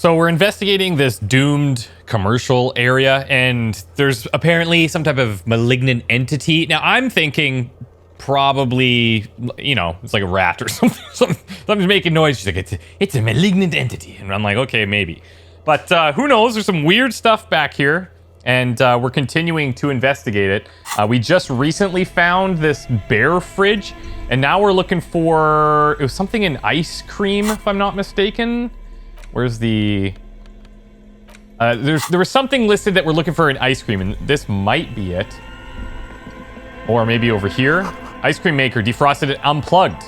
So we're investigating this doomed commercial area, and there's apparently some type of malignant entity. Now, I'm thinking probably, you know, it's like a rat or something. Something's making noise. She's like, it's a malignant entity. And I'm like, okay, maybe. But who knows? There's some weird stuff back here, and we're continuing to investigate it. We just recently found this bear fridge, and now we're looking for, it was something in ice cream, if I'm not mistaken. Where's the... there was something listed that we're looking for in ice cream, and this might be it. Or maybe over here. Ice cream maker, defrosted it, unplugged.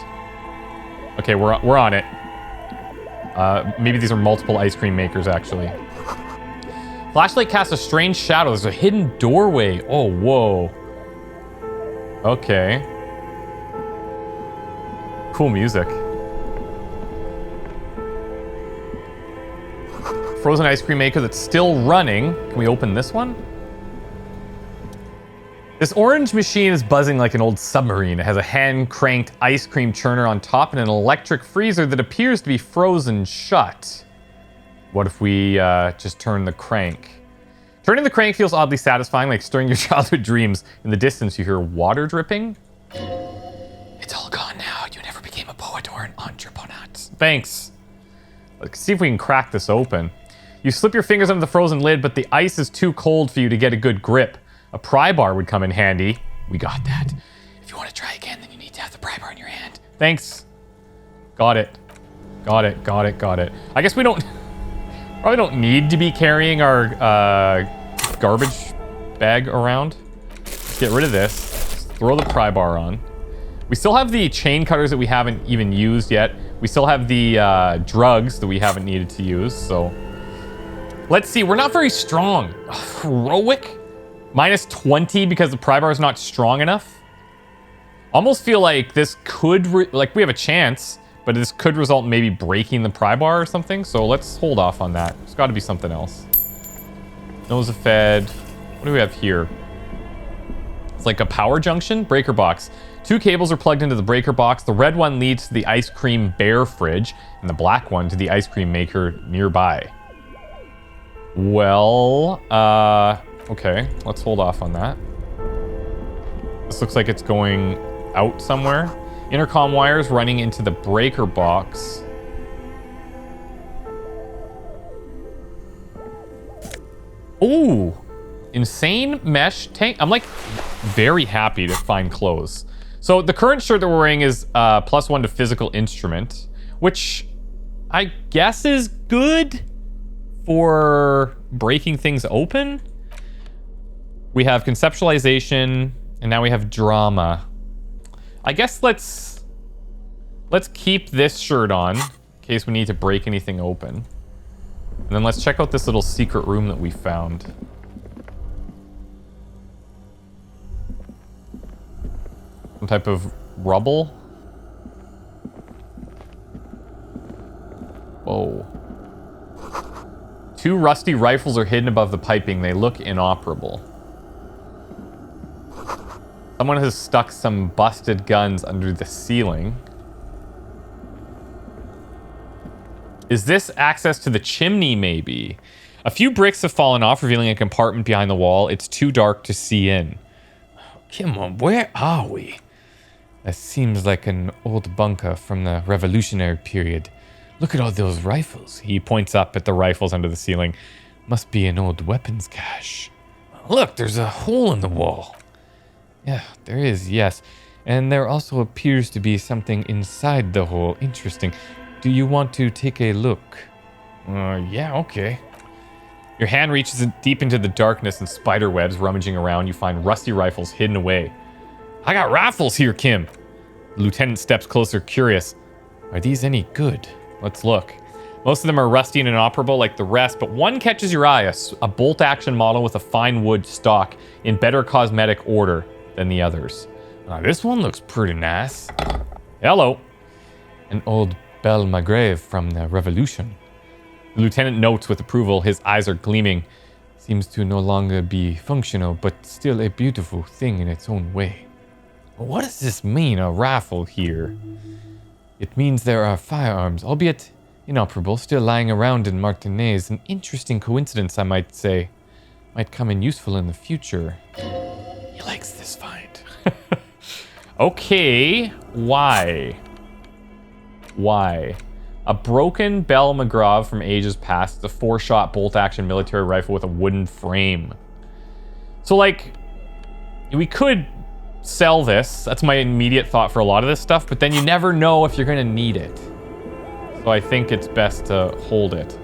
Okay, we're on it. Maybe these are multiple ice cream makers, actually. Flashlight casts a strange shadow. There's a hidden doorway. Oh, whoa. Okay. Cool music. Frozen ice cream maker that's still running. Can we open this one? This orange machine is buzzing like an old submarine. It has a hand-cranked ice cream churner on top and an electric freezer that appears to be frozen shut. What if we just turn the crank? Turning the crank feels oddly satisfying, like stirring your childhood dreams. In the distance, you hear water dripping. It's all gone now. You never became a poet or an entrepreneur. Thanks. Let's see if we can crack this open. You slip your fingers under the frozen lid, but the ice is too cold for you to get a good grip. A pry bar would come in handy. We got that. If you want to try again, then you need to have the pry bar in your hand. Thanks. Got it. Got it. I guess we probably don't need to be carrying our garbage bag around. Let's get rid of this. Just throw the pry bar on. We still have the chain cutters that we haven't even used yet. We still have the drugs that we haven't needed to use, so... Let's see, we're not very strong. Heroic? Minus 20 because the pry bar is not strong enough? Almost feel like this could, like we have a chance, but this could result in maybe breaking the pry bar or something. So let's hold off on that. There's got to be something else. Nose fed. What do we have here? It's like a power junction, breaker box. 2 cables are plugged into the breaker box. The red one leads to the ice cream bear fridge, and the black one to the ice cream maker nearby. Well, okay, let's hold off on that. This looks like it's going out somewhere. Intercom wires running into the breaker box. Ooh, insane mesh tank. I'm like very happy to find clothes. So the current shirt that we're wearing is +1 to physical instrument, which I guess is good for breaking things open. We have conceptualization, and now we have drama. I guess let's keep this shirt on in case we need to break anything open. And then let's check out this little secret room that we found. Some type of rubble. Whoa. 2 rusty rifles are hidden above the piping. They look inoperable. Someone has stuck some busted guns under the ceiling. Is this access to the chimney, maybe? A few bricks have fallen off, revealing a compartment behind the wall. It's too dark to see in. Come on, where are we? That seems like an old bunker from the Revolutionary period. Look at all those rifles. He points up at the rifles under the ceiling. Must be an old weapons cache. Look, there's a hole in the wall. Yeah, there is, yes. And there also appears to be something inside the hole. Interesting. Do you want to take a look? Yeah, okay. Your hand reaches deep into the darkness and spider webs rummaging around. You find rusty rifles hidden away. I got rifles here, Kim. The lieutenant steps closer, curious. Are these any good? Let's look. Most of them are rusty and inoperable like the rest, but one catches your eye, a bolt-action model with a fine wood stock in better cosmetic order than the others. This one looks pretty nice. Hello. An old Belle Magrave from the Revolution. The lieutenant notes with approval. His eyes are gleaming. Seems to no longer be functional, but still a beautiful thing in its own way. What does this mean, a rifle here? It means there are firearms, albeit Inoperable, still lying around in Martinez. An interesting coincidence, I might say. Might come in useful in the future. He likes this find. Okay, why? Why? A broken Bell McGraw from ages past. It's a 4-shot bolt-action military rifle with a wooden frame. So, like, we could sell this. That's my immediate thought for a lot of this stuff, but then you never know if you're going to need it. So I think it's best to hold it.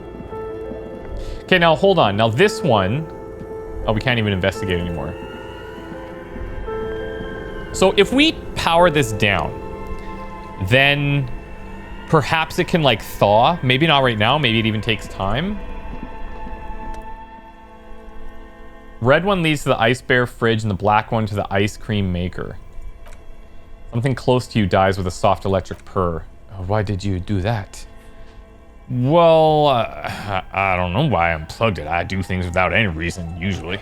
Okay, now hold on. Now this one... Oh, we can't even investigate anymore. So if we power this down, then perhaps it can, like, thaw. Maybe not right now. Maybe it even takes time. Red one leads to the ice bear fridge and the black one to the ice cream maker. Something close to you dies with a soft electric purr. Why did you do that? Well, I don't know why I unplugged it. I do things without any reason, usually.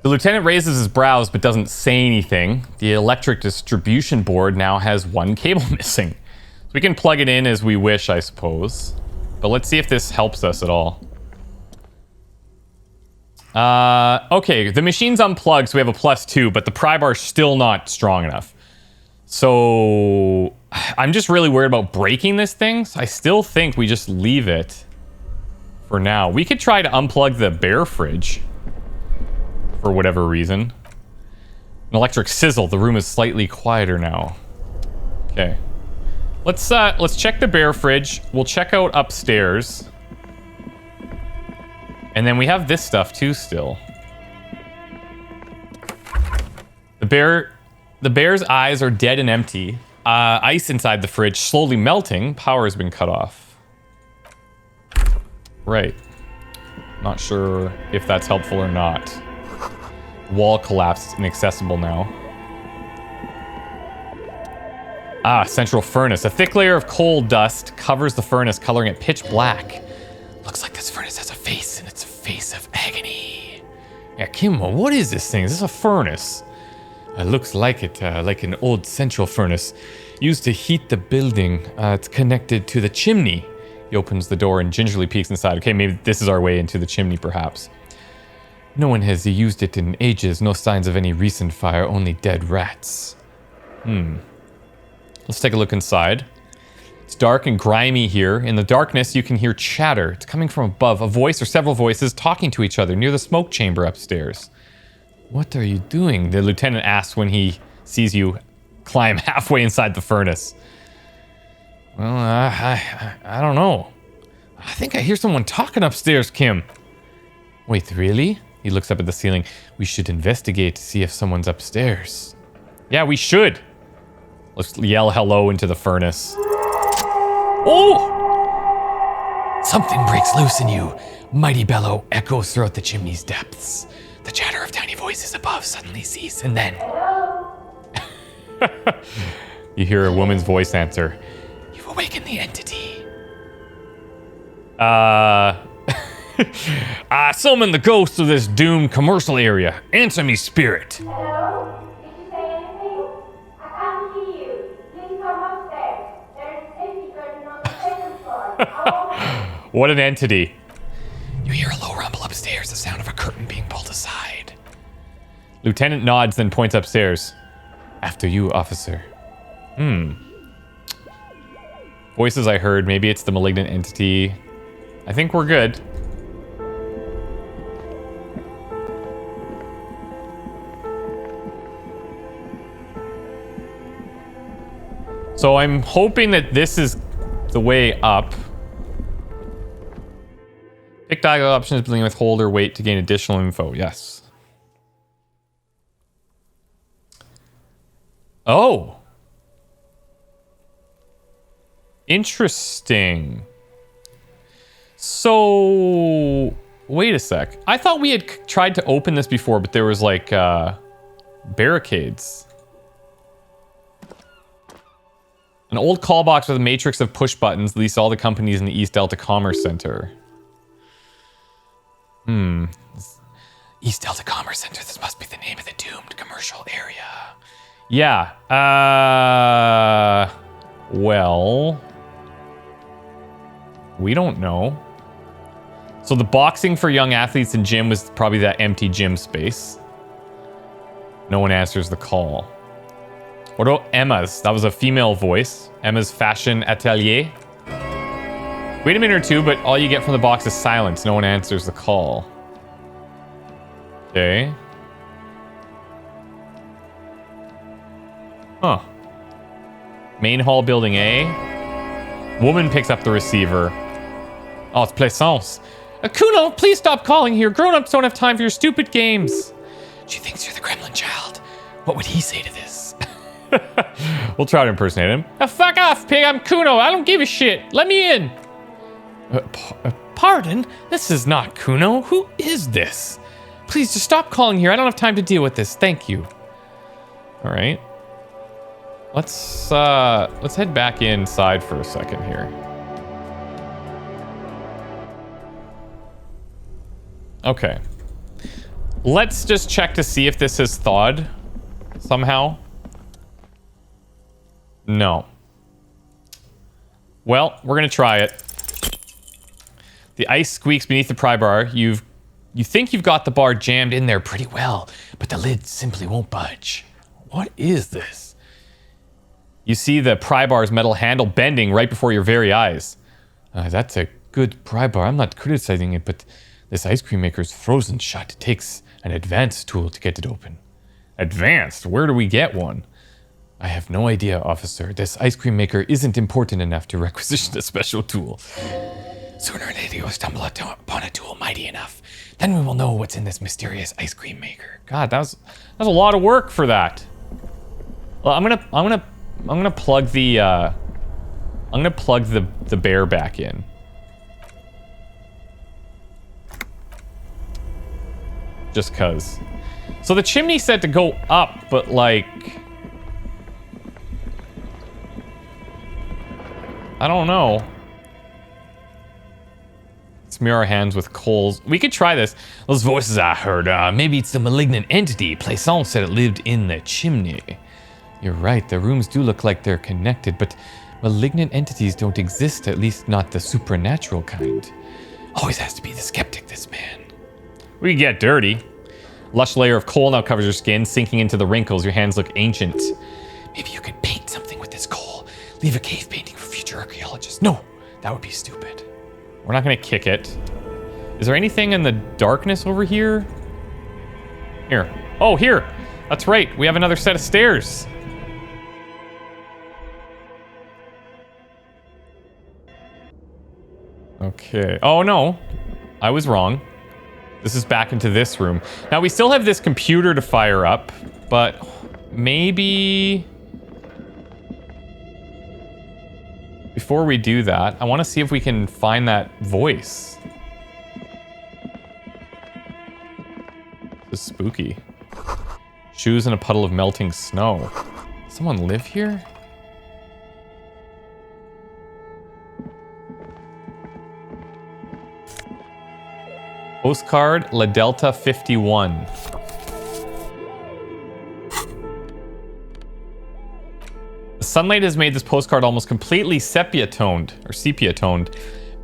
The lieutenant raises his brows but doesn't say anything. The electric distribution board now has one cable missing. So we can plug it in as we wish, I suppose. But let's see if this helps us at all. Okay, the machine's unplugged, so we have a +2, but the pry bar's still not strong enough. So I'm just really worried about breaking this thing. So I still think we just leave it for now. We could try to unplug the bear fridge for whatever reason. An electric sizzle. The room is slightly quieter now. Okay. Let's check the bear fridge. We'll check out upstairs. And then we have this stuff too still. The bear's eyes are dead and empty. Ice inside the fridge slowly melting. Power has been cut off. Right. Not sure if that's helpful or not. Wall collapsed, inaccessible now. Ah, central furnace. A thick layer of coal dust covers the furnace, coloring it pitch black. Looks like this furnace has a face, and it's a face of agony. Yeah, Kimmo, what is this thing? Is this a furnace? It looks like it, like an old central furnace used to heat the building. It's connected to the chimney. He opens the door and gingerly peeks inside. Okay, maybe this is our way into the chimney, perhaps. No one has used it in ages. No signs of any recent fire, only dead rats. Let's take a look inside. It's dark and grimy here. In the darkness, you can hear chatter. It's coming from above. A voice or several voices talking to each other near the smoke chamber upstairs. What are you doing? The lieutenant asks when he sees you climb halfway inside the furnace. Well, I don't know. I think I hear someone talking upstairs, Kim. Wait, really? He looks up at the ceiling. We should investigate to see if someone's upstairs. Yeah, we should. Let's yell hello into the furnace. Oh! Something breaks loose in you. Mighty bellow echoes throughout the chimney's depths. The chatter of tiny voices above suddenly cease, and then... You hear a woman's voice answer. You've awakened the entity. I summon the ghosts of this doomed commercial area. Answer me, spirit. Hello? Did you say anything? I can't hear you. Please come upstairs. There is an entity curtain on the second floor. What an entity. You hear a low rumble upstairs, the sound of a curtain being pulled aside. Lieutenant nods, then points upstairs. After you, officer. Voices I heard. Maybe it's the malignant entity. I think we're good. So I'm hoping that this is the way up. Pick dialogue options, begin with hold or wait to gain additional info. Yes. Oh. Interesting. So, wait a sec. I thought we had tried to open this before, but there was like barricades. An old call box with a matrix of push buttons leads all the companies in the East Delta Commerce Center. East Delta Commerce Center. This must be the name of the doomed commercial area. Yeah. Well. We don't know. So the boxing for young athletes and gym was probably that empty gym space. No one answers the call. What about Emma's? That was a female voice. Emma's fashion atelier. Wait a minute or two, but all you get from the box is silence. No one answers the call. Okay. Huh. Main hall, building A. Woman picks up the receiver. Oh, it's Plaisance. Kuno, please stop calling here. Grown-ups don't have time for your stupid games. She thinks you're the gremlin child. What would he say to this? We'll try to impersonate him. Fuck off, pig. I'm Kuno. I don't give a shit. Let me in. Pardon? This is not Kuno. Who is this? Please just stop calling here. I don't have time to deal with this. Thank you. All right. Let's head back inside for a second here. Okay. Let's just check to see if this has thawed somehow. No. Well, we're gonna try it. The ice squeaks beneath the pry bar. You think you've got the bar jammed in there pretty well, but the lid simply won't budge. What is this? You see the pry bar's metal handle bending right before your very eyes. That's a good pry bar. I'm not criticizing it, but this ice cream maker's frozen shut. It takes an advanced tool to get it open. Advanced? Where do we get one? I have no idea, officer. This ice cream maker isn't important enough to requisition a special tool. Sooner or later you'll stumble upon a tool mighty enough. Then we will know what's in this mysterious ice cream maker. God, that's a lot of work for that. Well, I'm gonna plug the the bear back in. Just cause. So the chimney said to go up, but like, I don't know. Smear our hands with coals. We could try this. Those voices I heard, maybe it's the malignant entity. Plaisance said it lived in the chimney. You're right, the rooms do look like they're connected, but malignant entities don't exist, at least not the supernatural kind. Always has to be the skeptic, this man. We get dirty. Lush layer of coal now covers your skin, sinking into the wrinkles. Your hands look ancient. Maybe you could paint something with this coal. Leave a cave painting for future archaeologists. No, that would be stupid. We're not gonna kick it. Is there anything in the darkness over here? Here. Oh, here. That's right. We have another set of stairs. Okay. Oh, no. I was wrong. This is back into this room. Now, we still have this computer to fire up, but maybe... Before we do that, I want to see if we can find that voice. This is spooky. Shoes in a puddle of melting snow. Does someone live here? Postcard, La Delta 51. The sunlight has made this postcard almost completely sepia-toned.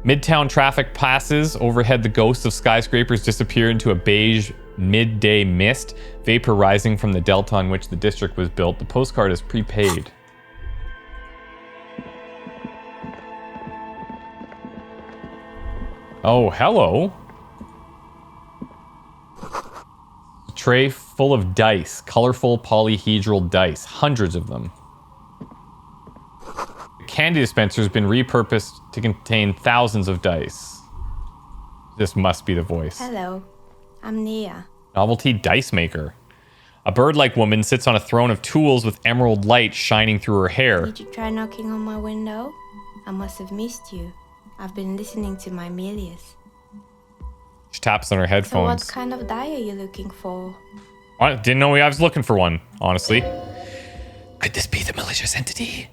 Midtown traffic passes. Overhead, the ghosts of skyscrapers disappear into a beige midday mist, vapor rising from the delta on which the district was built. The postcard is prepaid. Oh, hello. A tray full of dice, colorful polyhedral dice, hundreds of them. The candy dispenser has been repurposed to contain thousands of dice. This must be the voice. Hello, I'm Nia. Novelty dice maker. A bird-like woman sits on a throne of tools with emerald light shining through her hair. Did you try knocking on my window? I must have missed you. I've been listening to my Melius. She taps on her headphones. So what kind of die are you looking for? I didn't know I was looking for one, honestly. Could this be the malicious entity?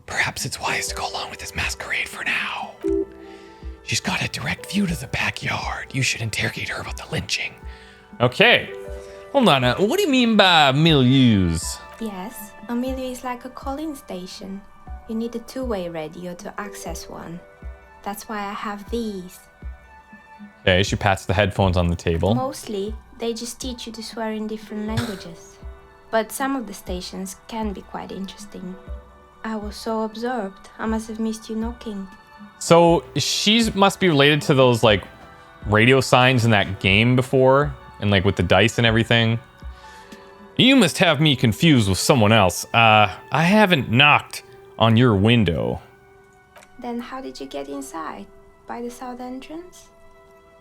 Perhaps it's wise to go along with this masquerade for now. She's got a direct view to the backyard. You should interrogate her about the lynching. Okay. Hold on. What do you mean by milieus? Yes, a milieu is like a calling station. You need a two-way radio to access one. That's why I have these. Okay, she pats the headphones on the table. Mostly, they just teach you to swear in different languages. But some of the stations can be quite interesting. I was so absorbed, I must have missed you knocking. So she must be related to those like radio signs in that game before, and like with the dice and everything. You must have me confused with someone else. I haven't knocked on your window. Then how did you get inside? By the south entrance?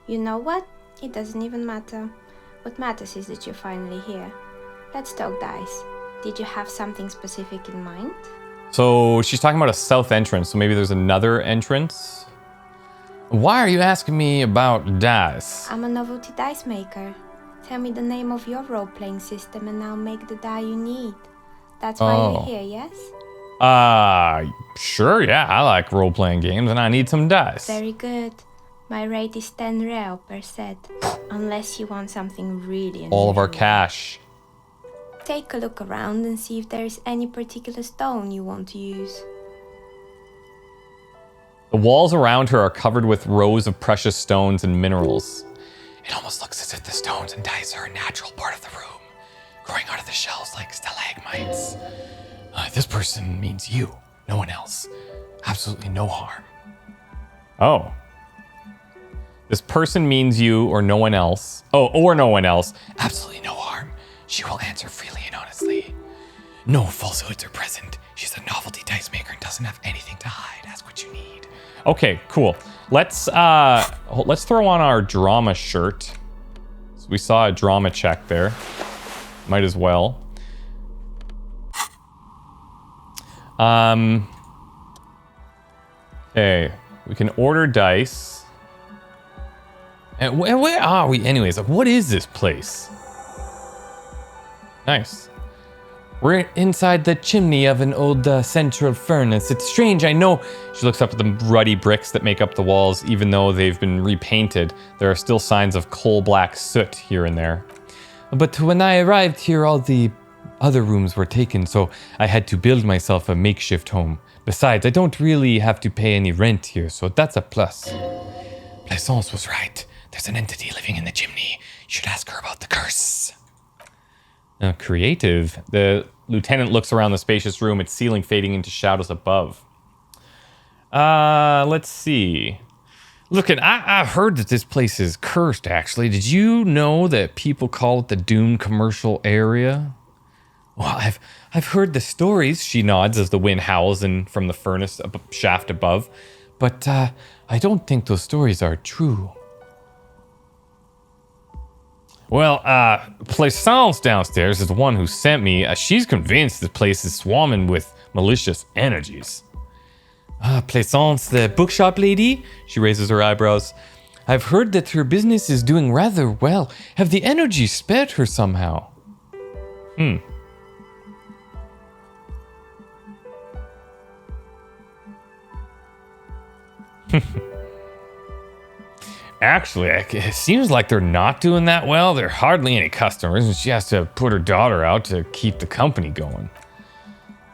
You know what? It doesn't even matter. What matters is that you're finally here. Let's talk dice. Did you have something specific in mind? So she's talking about a south entrance, so maybe there's another entrance? Why are you asking me about dice? I'm a novelty dice maker. Tell me the name of your role-playing system and I'll make the die you need. That's why you're here, yes? Sure, yeah, I like role-playing games and I need some dice. Very good. My rate is 10 real per set, unless you want something really unusual. All of our cash. Take a look around and see if there is any particular stone you want to use. The walls around her are covered with rows of precious stones and minerals. It almost looks as if the stones and dice are a natural part of the room, growing out of the shells like stalagmites. This person means you, no one else. Absolutely no harm. Oh. This person means you or no one else. Oh, or no one else. Absolutely no harm. She will answer freely and honestly. No falsehoods are present. She's a novelty dice maker and doesn't have anything to hide. Ask what you need. Okay, cool. Let's throw on our drama shirt. So we saw a drama check there. Might as well. Okay, we can order dice. And where are we anyways? Like, what is this place? Nice. We're inside the chimney of an old central furnace. It's strange, I know. She looks up at the ruddy bricks that make up the walls. Even though they've been repainted, there are still signs of coal black soot here and there. But when I arrived here, all the other rooms were taken, so I had to build myself a makeshift home. Besides, I don't really have to pay any rent here, so that's a plus. Plaisance was right. There's an entity living in the chimney. You should ask her about the curse. Creative. The lieutenant looks around the spacious room, its ceiling fading into shadows above. Let's see. Look, I've heard that this place is cursed, actually. Did you know that people call it the Doom commercial area? Well, I've heard the stories, she nods as the wind howls in from the furnace shaft above. But I don't think those stories are true. Well, Plaisance downstairs is the one who sent me. She's convinced the place is swarming with malicious energies. Plaisance, the bookshop lady? She raises her eyebrows. I've heard that her business is doing rather well. Have the energies spared her somehow? Actually, it seems like they're not doing that well. There are hardly any customers, and she has to put her daughter out to keep the company going.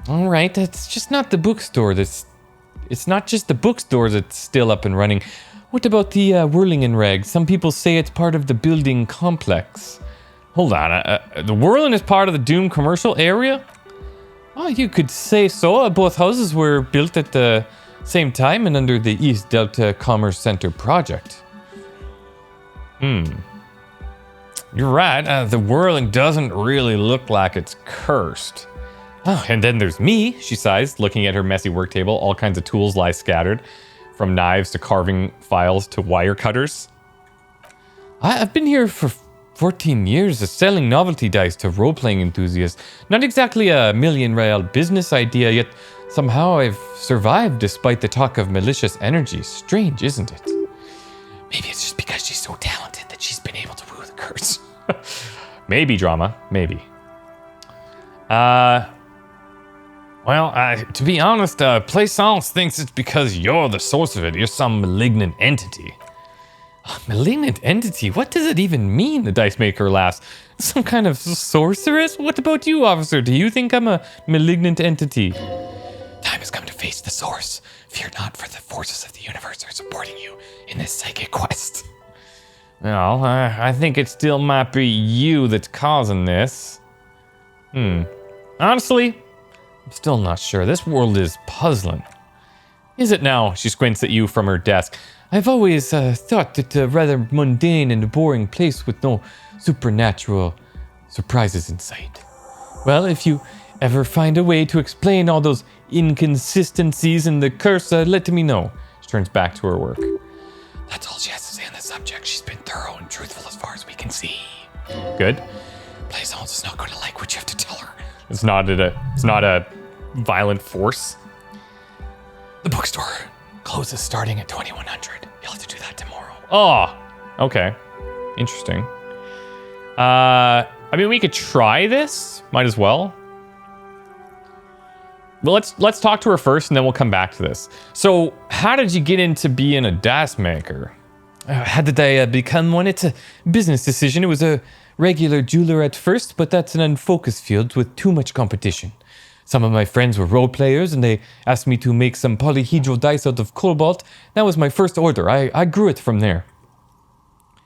All right, that's just not the bookstore. It's not just the bookstore that's still up and running. What about the whirling and rag? Some people say it's part of the building complex. Hold on, the whirling is part of the Doom commercial area? Oh, you could say so. Both houses were built at the same time and under the East Delta Commerce Center project. You're right. The whirling doesn't really look like it's cursed. Oh, and then there's me, she sighs, looking at her messy work table. All kinds of tools lie scattered, from knives to carving files to wire cutters. I've been here for 14 years, selling novelty dice to role-playing enthusiasts. Not exactly a million real business idea, yet somehow I've survived despite the talk of malicious energy. Strange, isn't it? Maybe it's just because she's so talented that she's been able to woo the curse. Maybe, drama. Maybe. Well, to be honest, Plaisance thinks it's because you're the source of it. You're some malignant entity. Malignant entity? What does it even mean? The dice maker laughs. Some kind of sorceress? What about you, officer? Do you think I'm a malignant entity? Time has come to face the source. Fear not, for the forces of the universe are supporting you in this psychic quest. Well, I think it still might be you that's causing this. Honestly, I'm still not sure. This world is puzzling. Is it now? She squints at you from her desk. I've always thought it a rather mundane and boring place with no supernatural surprises in sight. Well, if you ever find a way to explain all those inconsistencies in the curse, let me know. She turns back to her work. That's all she has to say on the subject. She's been thorough and truthful as far as we can see. Good. Blaisdell's is not going to like what you have to tell her. It's not a violent force. The bookstore closes starting at 2100. You'll have to do that tomorrow. Oh, okay. Interesting. I mean, we could try this. Might as well. Well, let's talk to her first, and then we'll come back to this. So, how did you get into being a dice maker? How did I become one? It's a business decision. It was a regular jeweler at first, but that's an unfocused field with too much competition. Some of my friends were role players, and they asked me to make some polyhedral dice out of cobalt. That was my first order. I grew it from there.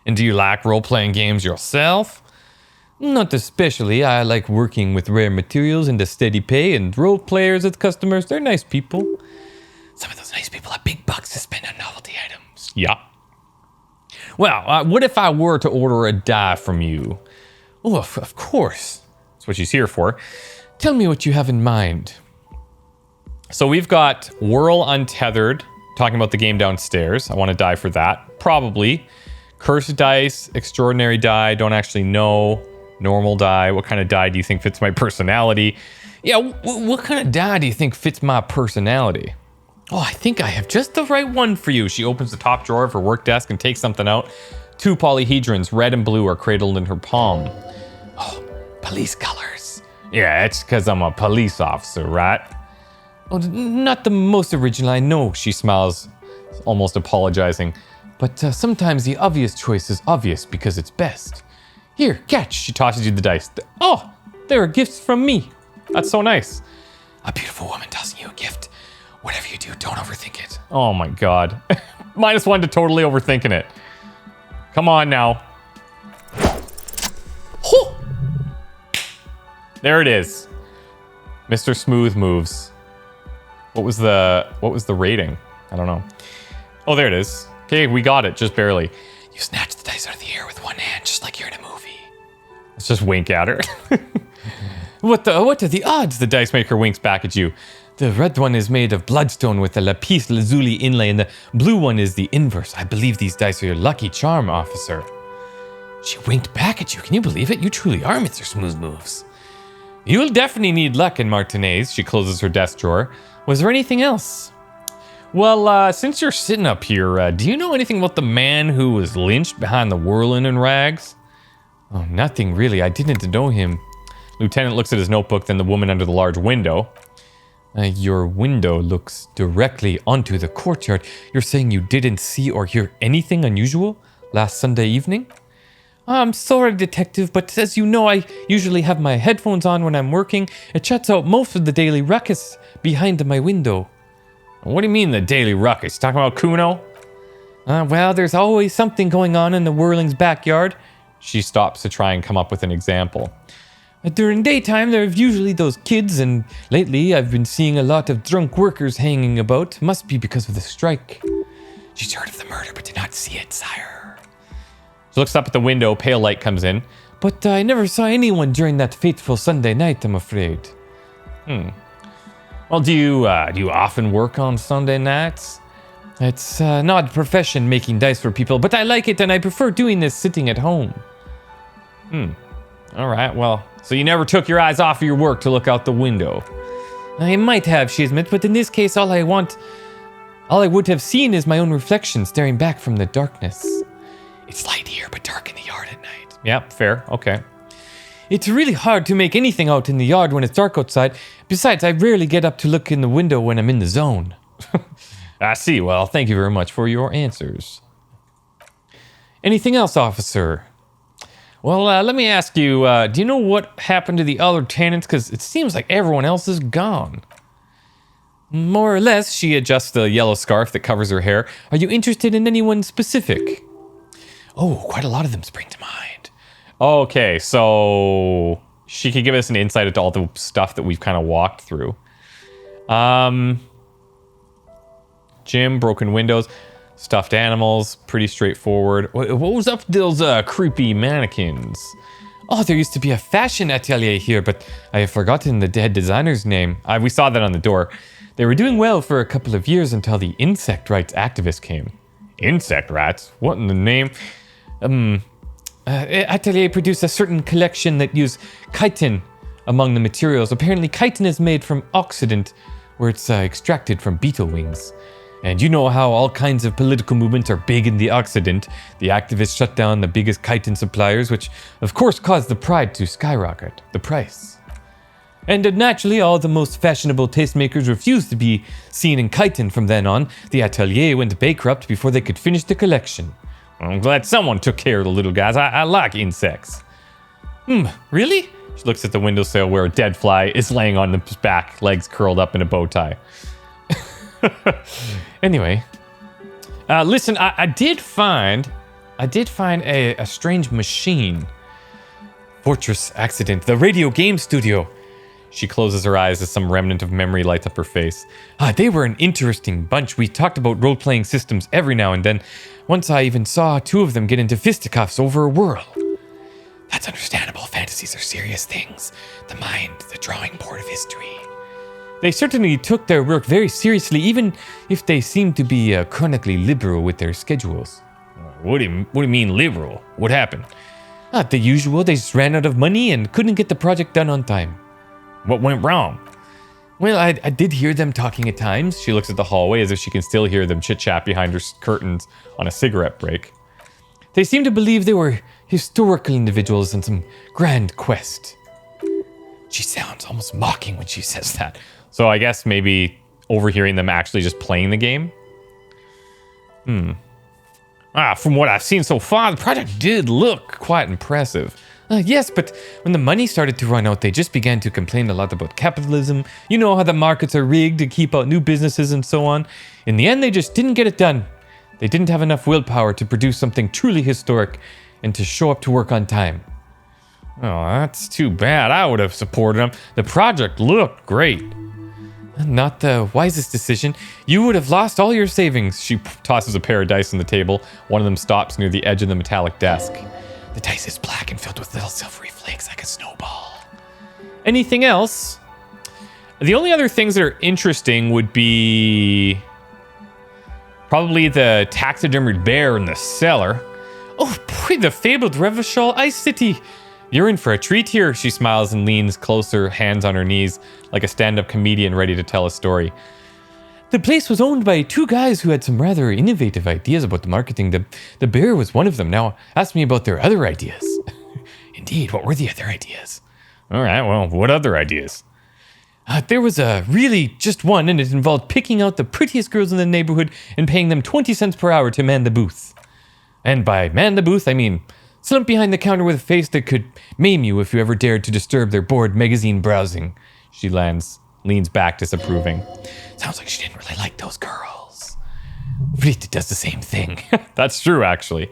And do you like role-playing games yourself? Not especially. I like working with rare materials and a steady pay, and role players as customers, they're nice people. Some of those nice people have big bucks to spend on novelty items. Yeah. Well, what if I were to order a die from you? Oh, of course. That's what she's here for. Tell me what you have in mind. So we've got Whirl Untethered, talking about the game downstairs. I want to die for that. Probably. Cursed dice, extraordinary die, don't actually know. Normal die, what kind of die do you think fits my personality? Yeah, what kind of die do you think fits my personality? Oh, I think I have just the right one for you. She opens the top drawer of her work desk and takes something out. 2 polyhedrons, red and blue, are cradled in her palm. Oh, police colors. Yeah, it's because I'm a police officer, right? Oh, not the most original, I know, she smiles, almost apologizing. But sometimes the obvious choice is obvious because it's best. Here, catch. She tosses you the dice. Oh, there are gifts from me. That's so nice. A beautiful woman tossing you a gift. Whatever you do, don't overthink it. Oh my god. -1 to totally overthinking it. Come on now. Oh! There it is. Mr. Smooth moves. What was the rating? I don't know. Oh, there it is. Okay, we got it, just barely. You snatch the dice out of the air with one hand, just like you're in a movie. Let's just wink at her. What are the odds? The dice maker winks back at you. The red one is made of bloodstone with a lapis lazuli inlay, and the blue one is the inverse. I believe these dice are your lucky charm, officer. She winked back at you. Can you believe it? You truly are Mr. Smooth Moves. You'll definitely need luck in Martinez. She closes her desk drawer. Was there anything else? Well, since you're sitting up here, do you know anything about the man who was lynched behind the whirling in rags? Oh, nothing really. I didn't know him. Lieutenant looks at his notebook, then the woman under the large window. Your window looks directly onto the courtyard. You're saying you didn't see or hear anything unusual last Sunday evening? I'm sorry, detective, but as you know, I usually have my headphones on when I'm working. It shuts out most of the daily ruckus behind my window. What do you mean, the daily ruckus? Talking about Kuno? Well, there's always something going on in the Whirling's backyard. She stops to try and come up with an example. During daytime, there's usually those kids, and lately I've been seeing a lot of drunk workers hanging about. Must be because of the strike. She's heard of the murder, but did not see it, sire. She looks up at the window, pale light comes in. But I never saw anyone during that fateful Sunday night, I'm afraid. Well, do you often work on Sunday nights? It's an odd profession, making dice for people, but I like it, and I prefer doing this sitting at home. All right, well, so you never took your eyes off of your work to look out the window. I might have, she admits, but in this case, all I would have seen is my own reflection staring back from the darkness. It's light here, but dark in the yard at night. Yep, fair, okay. It's really hard to make anything out in the yard when it's dark outside. Besides, I rarely get up to look in the window when I'm in the zone. I see. Well, thank you very much for your answers. Anything else, officer? Well, let me ask you, do you know what happened to the other tenants? Because it seems like everyone else is gone. More or less, she adjusts the yellow scarf that covers her hair. Are you interested in anyone specific? Oh, quite a lot of them spring to mind. Okay, so she could give us an insight into all the stuff that we've kind of walked through. Gym, broken windows, stuffed animals, pretty straightforward. What was up with those creepy mannequins? Oh, there used to be a fashion atelier here, but I have forgotten the head designer's name. We saw that on the door. They were doing well for a couple of years until the insect rights activist came. Insect rats? What in the name? Atelier produced a certain collection that used chitin among the materials. Apparently, chitin is made from oxidant, where it's extracted from beetle wings. And you know how all kinds of political movements are big in the Occident. The activists shut down the biggest chitin suppliers, which of course caused the price to skyrocket. And naturally, all the most fashionable tastemakers refused to be seen in chitin from then on. The atelier went bankrupt before they could finish the collection. I'm glad someone took care of the little guys. I like insects. Really? She looks at the windowsill where a dead fly is laying on its back, legs curled up in a bow tie. Anyway, listen, I did find a strange machine. Fortress accident, the radio game studio. She closes her eyes as some remnant of memory lights up her face. They were an interesting bunch. We talked about role-playing systems every now and then. Once I even saw two of them get into fisticuffs over a whirl. That's understandable. Fantasies are serious things. The mind, the drawing board of history. They certainly took their work very seriously, even if they seemed to be chronically liberal with their schedules. What do you mean liberal? What happened? The usual. They just ran out of money and couldn't get the project done on time. What went wrong? Well, I did hear them talking at times. She looks at the hallway as if she can still hear them chit-chat behind her curtains on a cigarette break. They seemed to believe they were historical individuals on some grand quest. She sounds almost mocking when she says that. So I guess maybe overhearing them actually just playing the game? From what I've seen so far, the project did look quite impressive. Yes, but when the money started to run out, they just began to complain a lot about capitalism. You know how the markets are rigged to keep out new businesses and so on. In the end, they just didn't get it done. They didn't have enough willpower to produce something truly historic and to show up to work on time. Oh, that's too bad. I would have supported them. The project looked great. Not the wisest decision. You would have lost all your savings. She tosses a pair of dice on the table. One of them stops near the edge of the metallic desk. The dice is black and filled with little silvery flakes like a snowball. Anything else? The only other things that are interesting would be probably the taxidermied bear in the cellar. Oh boy, the fabled Revachol Ice City. You're in for a treat here, she smiles and leans closer, hands on her knees, like a stand-up comedian ready to tell a story. The place was owned by two guys who had some rather innovative ideas about the marketing. The bear was one of them. Now, ask me about their other ideas. Indeed, what were the other ideas? All right, well, what other ideas? There was really just one, and it involved picking out the prettiest girls in the neighborhood and paying them 20 cents per hour to man the booth. And by man the booth, I mean slump behind the counter with a face that could maim you if you ever dared to disturb their bored magazine browsing. She leans back disapproving. Sounds like she didn't really like those girls. Frida does the same thing. That's true, actually.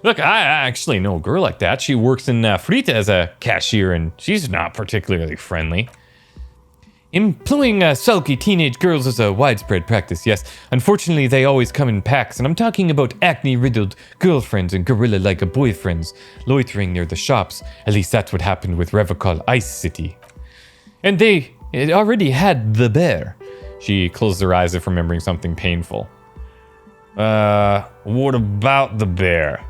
Look, I actually know a girl like that. She works in Frida as a cashier, and she's not particularly friendly. Employing sulky teenage girls is a widespread practice, yes. Unfortunately, they always come in packs, and I'm talking about acne-riddled girlfriends and gorilla-like boyfriends loitering near the shops. At least that's what happened with Revachol Ice City. And they already had the bear. She closes her eyes as if remembering something painful. What about the bear?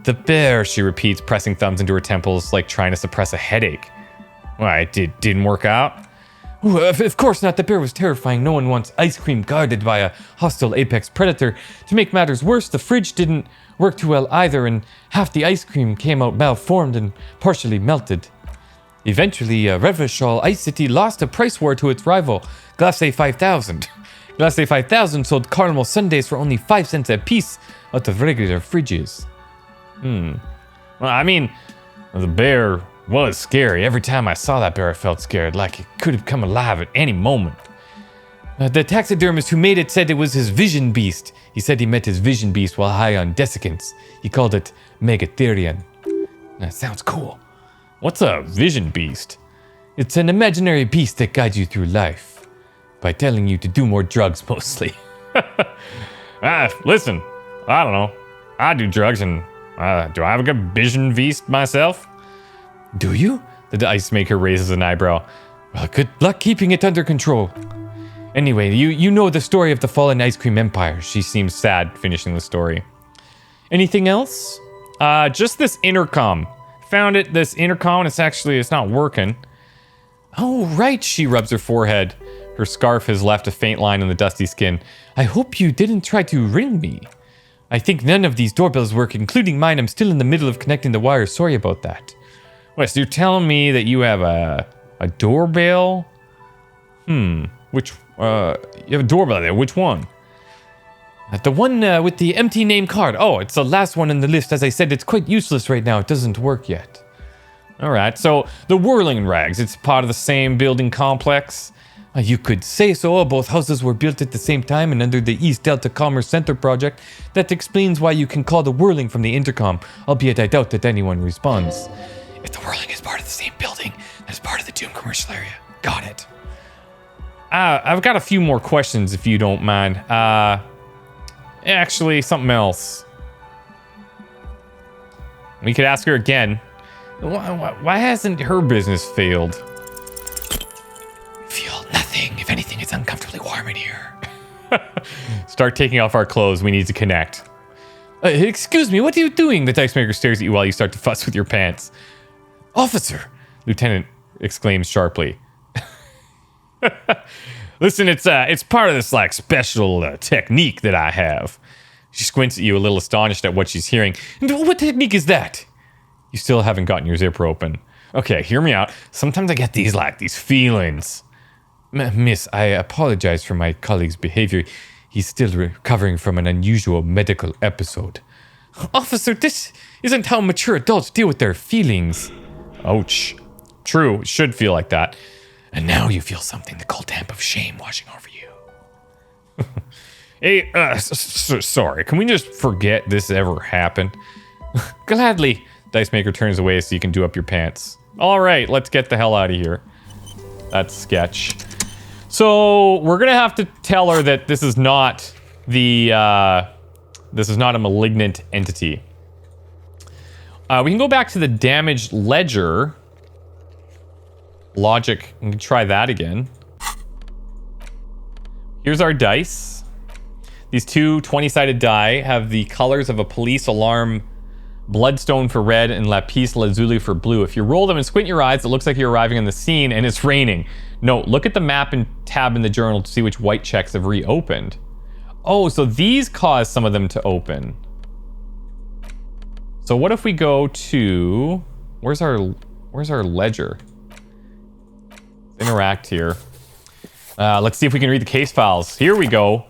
The bear, she repeats, pressing thumbs into her temples like trying to suppress a headache. Why, it didn't work out? Ooh, of course not. The bear was terrifying. No one wants ice cream guarded by a hostile apex predator. To make matters worse, the fridge didn't work too well either, and half the ice cream came out malformed and partially melted. Eventually, Revachol Ice City lost a price war to its rival, Glacé 5000. Glacé 5000 sold caramel sundaes for only 5 cents a piece out of regular fridges. Well, I mean, the bear was scary. Every time I saw that bear, I felt scared, like it could have come alive at any moment. The taxidermist who made it said it was his vision beast. He said he met his vision beast while high on desiccants. He called it Megatherion. That sounds cool. What's a vision beast? It's an imaginary beast that guides you through life by telling you to do more drugs, mostly. Listen, I don't know. I do drugs, and do I have a good vision beast myself? Do you? The ice maker raises an eyebrow. Well, good luck keeping it under control. Anyway, you know the story of the fallen ice cream empire. She seems sad finishing the story. Anything else? Just this intercom. Found it, this intercom, it's not working. Oh, right, she rubs her forehead. Her scarf has left a faint line on the dusty skin. I hope you didn't try to ring me. I think none of these doorbells work, including mine. I'm still in the middle of connecting the wires. Sorry about that. Wait, so you're telling me that you have a doorbell? Which, you have a doorbell there. Which one? The one with the empty name card. Oh, it's the last one on the list. As I said, it's quite useless right now. It doesn't work yet. All right, so the Whirling Rags. It's part of the same building complex. You could say so. Both houses were built at the same time and under the East Delta Commerce Center project. That explains why you can call the Whirling from the intercom, albeit I doubt that anyone responds. If the Whirling is part of the same building, that's part of the Doom commercial area. Got it. I've got a few more questions, if you don't mind. Actually, something else. We could ask her again. Why hasn't her business failed? Feel nothing. If anything, it's uncomfortably warm in here. Start taking off our clothes. We need to connect. Excuse me, what are you doing? The dice maker stares at you while you start to fuss with your pants. Officer, Lieutenant exclaims sharply. Listen, it's part of this like special technique that I have. She squints at you, a little astonished at what she's hearing. And what technique is that? You still haven't gotten your zipper open. Okay, hear me out. Sometimes I get these feelings. Miss, I apologize for my colleague's behavior. He's still recovering from an unusual medical episode. Officer, this isn't how mature adults deal with their feelings. Ouch. True, it should feel like that. And now you feel something, the cold damp of shame washing over you. Hey, sorry, can we just forget this ever happened? Gladly. Dice Maker turns away so you can do up your pants. All right, let's get the hell out of here. That's sketch. So we're gonna have to tell her that this is not the this is not a malignant entity. We can go back to the damaged ledger. Logic. We can try that again. Here's our dice. These two 20-sided die have the colors of a police alarm. Bloodstone for red and lapis lazuli for blue. If you roll them and squint your eyes, it looks like you're arriving on the scene and it's raining. Note, look at the map and tab in the journal to see which white checks have reopened. Oh, so these cause some of them to open. So what if we go to... Where's our ledger? Interact here. Let's see if we can read the case files. Here we go.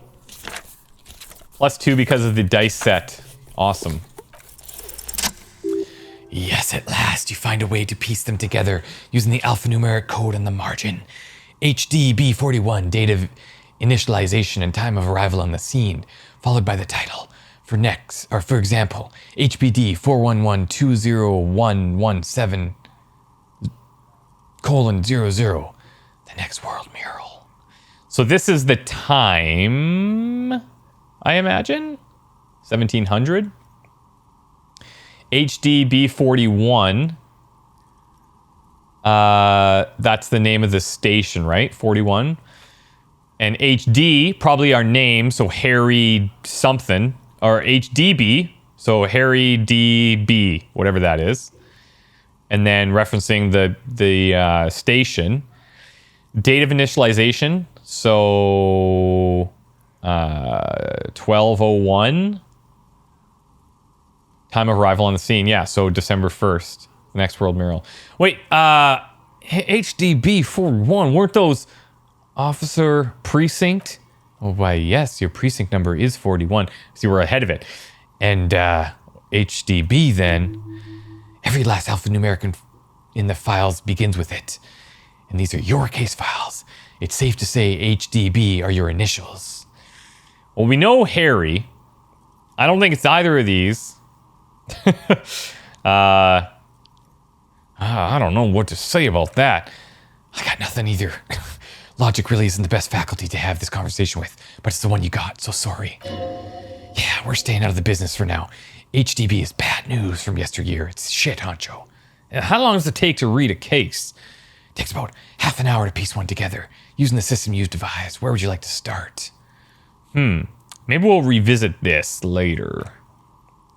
+2 because of the dice set. Awesome. Yes, at last you find a way to piece them together using the alphanumeric code on the margin. HDB41, date of initialization and time of arrival on the scene, followed by the title. For example, HBD 411-20117:00, the next world mural. So this is the time, I imagine? 1700? HDB41. That's the name of the station, right? 41. And HD, probably our name, so Harry something. Or HDB, so Harry DB, whatever that is. And then referencing the station. Date of initialization, so 1201. Time of arrival on the scene, yeah, so December 1st, the next world mural. Wait, HDB 41, weren't those officer precinct? Oh, why, yes, your precinct number is 41, so we're ahead of it. And HDB then, every last alphanumeric in the files begins with it. And these are your case files. It's safe to say HDB are your initials. Well, we know Harry. I don't think it's either of these. I don't know what to say about that. I got nothing either. Logic really isn't the best faculty to have this conversation with, but it's the one you got, so sorry. Yeah, we're staying out of the business for now. HDB is bad news from yesteryear. It's shit, honcho. How long does it take to read a case? It takes about half an hour to piece one together, using the system you've devised. Where would you like to start? Maybe we'll revisit this later.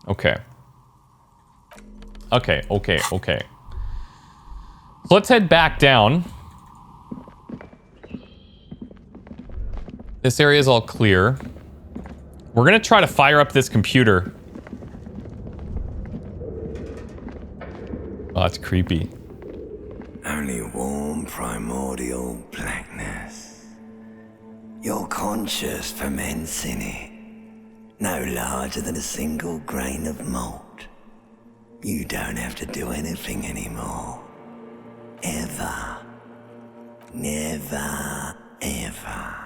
Okay. Okay. So let's head back down. This area is all clear. We're gonna try to fire up this computer. Oh, that's creepy. Only warm primordial blackness. Your conscious ferments in it, no larger than a single grain of malt. You don't have to do anything anymore. Ever. Never, ever.